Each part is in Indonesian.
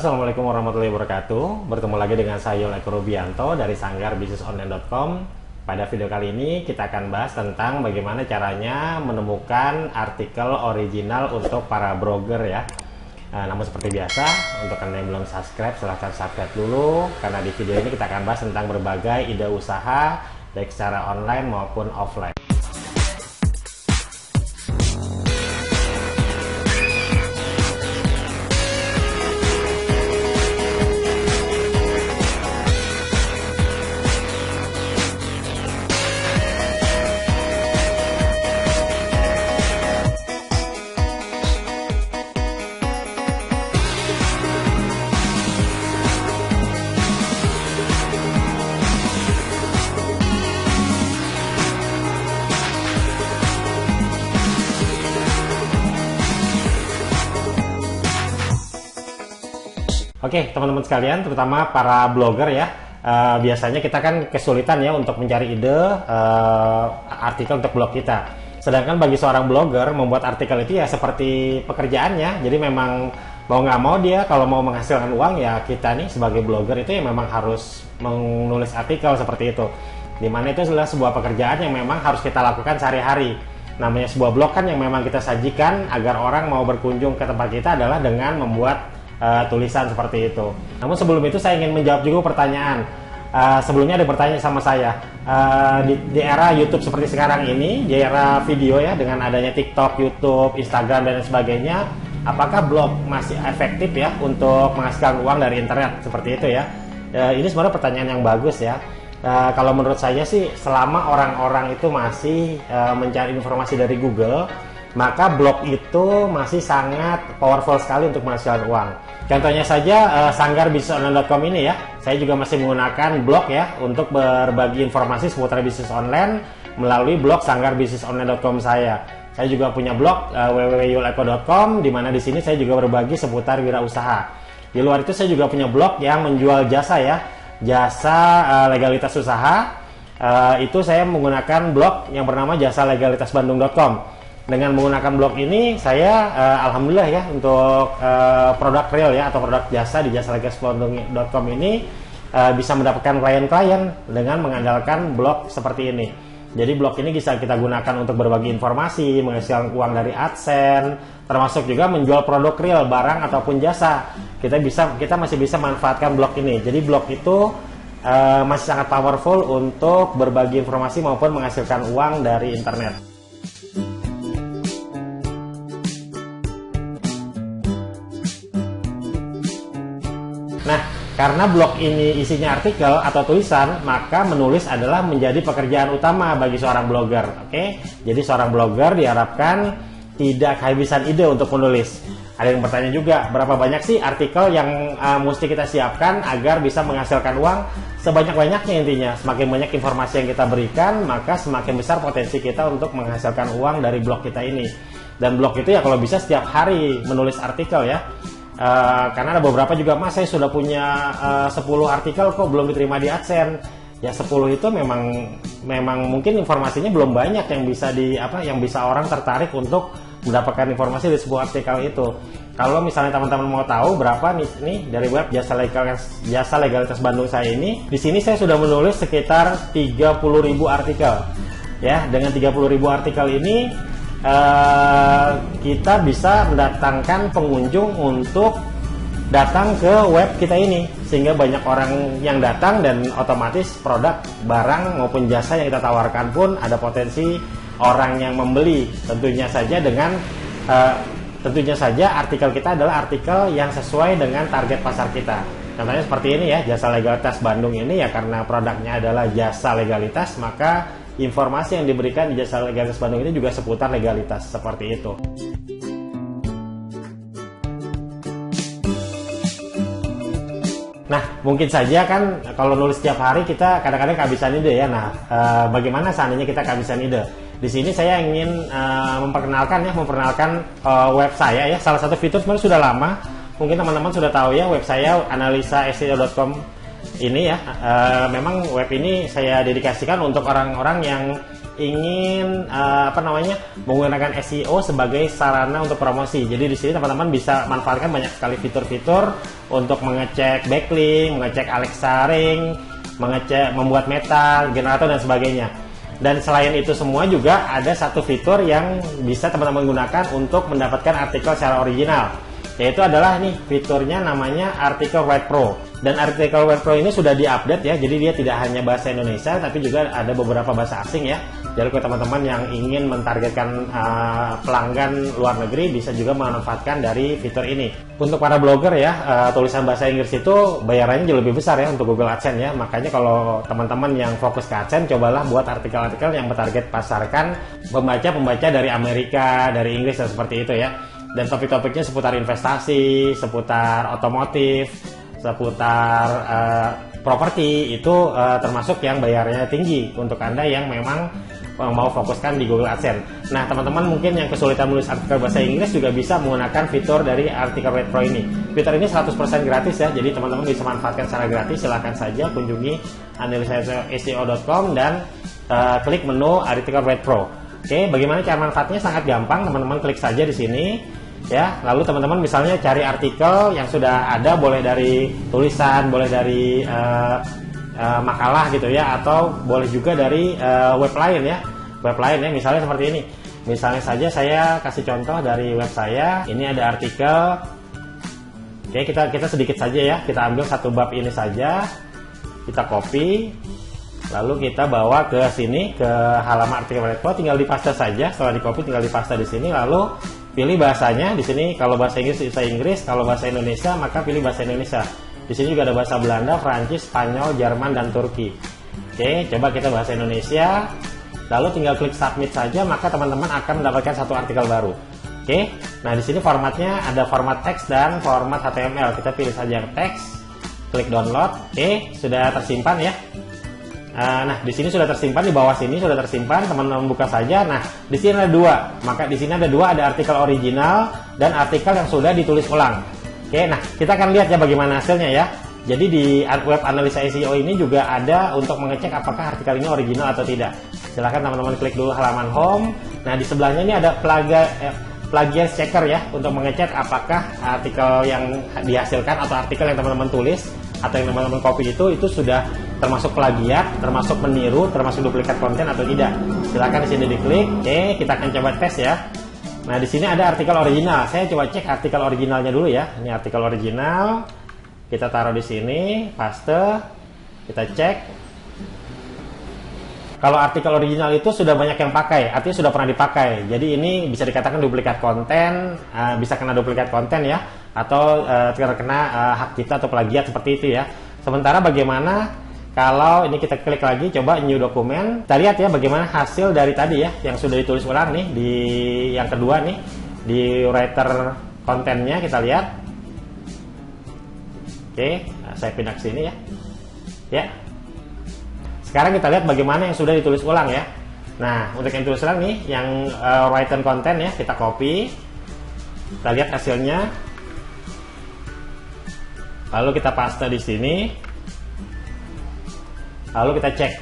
Assalamualaikum warahmatullahi wabarakatuh. Bertemu lagi dengan saya Eko Rubianto dari sanggarbisnisonline.com. Pada video kali ini kita akan bahas tentang bagaimana caranya menemukan artikel original untuk para blogger ya. Namun seperti biasa, untuk Anda yang belum subscribe, silahkan subscribe dulu. Karena di video ini kita akan bahas tentang berbagai ide usaha, baik secara online maupun offline. Oke, teman-teman sekalian, terutama para blogger ya, biasanya kita kan kesulitan ya untuk mencari ide artikel untuk blog kita. Sedangkan bagi seorang blogger, membuat artikel itu ya seperti pekerjaannya. Jadi memang mau nggak mau dia kalau mau menghasilkan uang ya kita nih sebagai blogger itu ya memang harus menulis artikel seperti itu. Dimana itu adalah sebuah pekerjaan yang memang harus kita lakukan sehari-hari. Namanya sebuah blog kan yang memang kita sajikan agar orang mau berkunjung ke tempat kita adalah dengan membuat tulisan seperti itu. Namun sebelum itu saya ingin menjawab juga pertanyaan. Sebelumnya ada bertanya sama saya, di era YouTube seperti sekarang ini, di era video ya, dengan adanya TikTok, YouTube, Instagram dan sebagainya, apakah blog masih efektif ya untuk menghasilkan uang dari internet seperti itu ya? Ini sebenarnya pertanyaan yang bagus ya. Kalau menurut saya sih, selama orang-orang itu masih mencari informasi dari Google, maka blog itu masih sangat powerful sekali untuk menghasilkan uang. Contohnya saja sanggarbisnisonline.com ini ya, saya juga masih menggunakan blog ya untuk berbagi informasi seputar bisnis online melalui blog sanggarbisnisonline.com saya. Saya juga punya blog www.yuleko.com, di mana di sini saya juga berbagi seputar wirausaha. Di luar itu saya juga punya blog yang menjual jasa ya, jasa legalitas usaha. Itu saya menggunakan blog yang bernama jasalegalitasbandung.com. Dengan menggunakan blog ini saya alhamdulillah ya untuk produk real ya atau produk jasa di jasalegalitasbandung.com ini bisa mendapatkan klien-klien dengan mengandalkan blog seperti ini. Jadi blog ini bisa kita gunakan untuk berbagi informasi, menghasilkan uang dari AdSense, termasuk juga menjual produk real, barang ataupun jasa. Kita masih bisa manfaatkan blog ini. Jadi blog itu masih sangat powerful untuk berbagi informasi maupun menghasilkan uang dari internet. Nah, karena blog ini isinya artikel atau tulisan, maka menulis adalah menjadi pekerjaan utama bagi seorang blogger. Oke, jadi seorang blogger diharapkan tidak kehabisan ide untuk menulis. Ada yang bertanya juga, berapa banyak sih artikel yang mesti kita siapkan agar bisa menghasilkan uang? Sebanyak-banyaknya intinya. Semakin banyak informasi yang kita berikan, maka semakin besar potensi kita untuk menghasilkan uang dari blog kita ini. Dan blog itu ya kalau bisa setiap hari menulis artikel ya. Karena ada beberapa juga, mas saya sudah punya 10 artikel kok belum diterima di AdSense. Ya 10 itu memang mungkin informasinya belum banyak yang bisa orang tertarik untuk mendapatkan informasi dari sebuah artikel itu. Kalau misalnya teman-teman mau tahu berapa nih dari web jasa legalitas Bandung saya ini, di sini saya sudah menulis sekitar 30.000 artikel. Ya, dengan 30.000 artikel ini kita bisa mendatangkan pengunjung untuk datang ke web kita ini, sehingga banyak orang yang datang dan otomatis produk, barang maupun jasa yang kita tawarkan pun ada potensi orang yang membeli. Tentunya saja artikel kita adalah artikel yang sesuai dengan target pasar kita. Contohnya seperti ini ya, jasa legalitas Bandung ini ya, karena produknya adalah jasa legalitas, maka informasi yang diberikan di jasa legalitas Bandung ini juga seputar legalitas seperti itu. Nah, mungkin saja kan kalau nulis setiap hari kita kadang-kadang kehabisan ide ya. Nah, bagaimana seandainya kita kehabisan ide? Di sini saya ingin memperkenalkan web saya ya. Salah satu fitur sebenarnya sudah lama. Mungkin teman-teman sudah tahu ya, web saya analisaseo.com. ini ya, memang web ini saya dedikasikan untuk orang-orang yang ingin menggunakan SEO sebagai sarana untuk promosi. Jadi di sini teman-teman bisa manfaatkan banyak sekali fitur-fitur untuk mengecek backlink, mengecek Alexa Ring, membuat meta, generator dan sebagainya. Dan selain itu semua juga ada satu fitur yang bisa teman-teman gunakan untuk mendapatkan artikel secara original, yaitu adalah nih fiturnya namanya Article Write Pro. Dan Article Write Pro ini sudah diupdate ya, jadi dia tidak hanya bahasa Indonesia tapi juga ada beberapa bahasa asing ya. Jadi kalau teman-teman yang ingin mentargetkan pelanggan luar negeri bisa juga memanfaatkan dari fitur ini. Untuk para blogger ya, tulisan bahasa Inggris itu bayarannya jauh lebih besar ya untuk Google AdSense ya. Makanya kalau teman-teman yang fokus ke AdSense, cobalah buat artikel-artikel yang bertarget pasarkan pembaca-pembaca dari Amerika, dari Inggris dan seperti itu ya. Dan topik-topiknya seputar investasi, seputar otomotif, seputar properti, itu termasuk yang bayarnya tinggi untuk Anda yang memang mau fokuskan di Google AdSense. Nah, teman-teman mungkin yang kesulitan menulis artikel bahasa Inggris juga bisa menggunakan fitur dari Article Write Pro ini. Fitur ini 100% gratis ya, jadi teman-teman bisa manfaatkan secara gratis. Silahkan saja kunjungi analisaseo.com dan klik menu Article Write Pro. Oke, bagaimana cara manfaatnya? Sangat gampang, teman-teman klik saja di sini. Ya, lalu teman-teman misalnya cari artikel yang sudah ada, boleh dari tulisan, boleh dari makalah gitu ya, atau boleh juga dari web lain ya, misalnya seperti ini. Misalnya saja saya kasih contoh dari web saya, ini ada artikel. Oke, kita sedikit saja ya, kita ambil satu bab ini saja, kita copy, lalu kita bawa ke sini ke halaman Article Write Pro, tinggal dipaste saja. Setelah di copy tinggal dipaste di sini, lalu pilih bahasanya. Di sini kalau bahasa Inggris bisa Inggris, kalau bahasa Indonesia maka pilih bahasa Indonesia. Di sini juga ada bahasa Belanda, Prancis, Spanyol, Jerman dan Turki. Oke, coba kita bahasa Indonesia. Lalu tinggal klik submit saja, maka teman-teman akan mendapatkan satu artikel baru. Oke. Nah, di sini formatnya ada format teks dan format HTML. Kita pilih saja yang teks. Klik download. Oke, sudah tersimpan ya. Nah, di sini sudah tersimpan, di bawah sini sudah tersimpan, teman-teman buka saja. Nah, di sini ada dua. Maka di sini ada dua, ada artikel original dan artikel yang sudah ditulis ulang. Oke, nah kita akan lihat ya bagaimana hasilnya ya. Jadi di web analisa SEO ini juga ada untuk mengecek apakah artikel ini original atau tidak. Silahkan teman-teman klik dulu halaman home. Nah, di sebelahnya ini ada plagiat checker ya, untuk mengecek apakah artikel yang dihasilkan atau artikel yang teman-teman tulis atau yang teman-teman copy itu sudah termasuk plagiat, termasuk meniru, termasuk duplikat konten atau tidak. Silakan di sini diklik. Oke, kita akan coba tes ya. Nah, di sini ada artikel original. Saya coba cek artikel originalnya dulu ya. Ini artikel original. Kita taruh di sini, paste. Kita cek. Kalau artikel original itu sudah banyak yang pakai, artinya sudah pernah dipakai. Jadi ini bisa dikatakan duplikat konten, bisa kena duplikat konten ya, atau terkena hak cipta atau plagiat seperti itu ya. Sementara bagaimana kalau ini kita klik lagi, coba new dokumen, kita lihat ya bagaimana hasil dari tadi ya, yang sudah ditulis ulang nih, di yang kedua nih, di writer kontennya kita lihat. Oke, saya pindah ke sini ya. Ya. Sekarang kita lihat bagaimana yang sudah ditulis ulang ya. Nah, untuk yang ditulis ulang nih, yang writer konten ya, kita copy, kita lihat hasilnya. Lalu kita paste di sini. Lalu kita cek.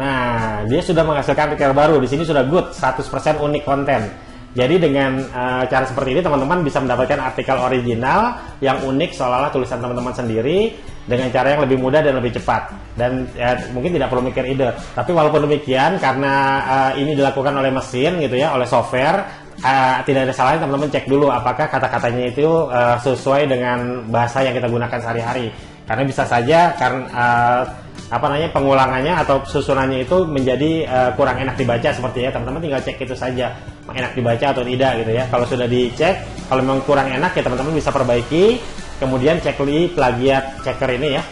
Nah, dia sudah menghasilkan artikel baru. Di sini sudah good, 100% unik konten. Jadi dengan cara seperti ini teman-teman bisa mendapatkan artikel original yang unik seolah-olah tulisan teman-teman sendiri dengan cara yang lebih mudah dan lebih cepat. Dan mungkin tidak perlu mikir ide. Tapi walaupun demikian, karena ini dilakukan oleh mesin gitu ya, oleh software, tidak ada salahnya teman-teman cek dulu apakah kata-katanya itu sesuai dengan bahasa yang kita gunakan sehari-hari. Karena bisa saja pengulangannya atau susunannya itu menjadi kurang enak dibaca seperti ya. Teman-teman tinggal cek itu saja, enak dibaca atau tidak gitu ya. Kalau sudah dicek, kalau memang kurang enak ya teman-teman bisa perbaiki. Kemudian cek di plagiat checker ini ya,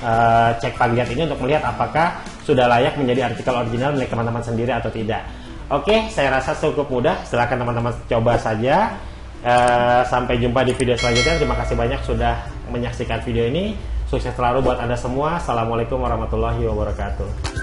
cek plagiat ini untuk melihat apakah sudah layak menjadi artikel original milik teman-teman sendiri atau tidak. Oke, saya rasa cukup mudah. Silakan teman-teman coba saja. Sampai jumpa di video selanjutnya. Terima kasih banyak sudah menyaksikan video ini. Sukses selalu buat Anda semua. Assalamualaikum warahmatullahi wabarakatuh.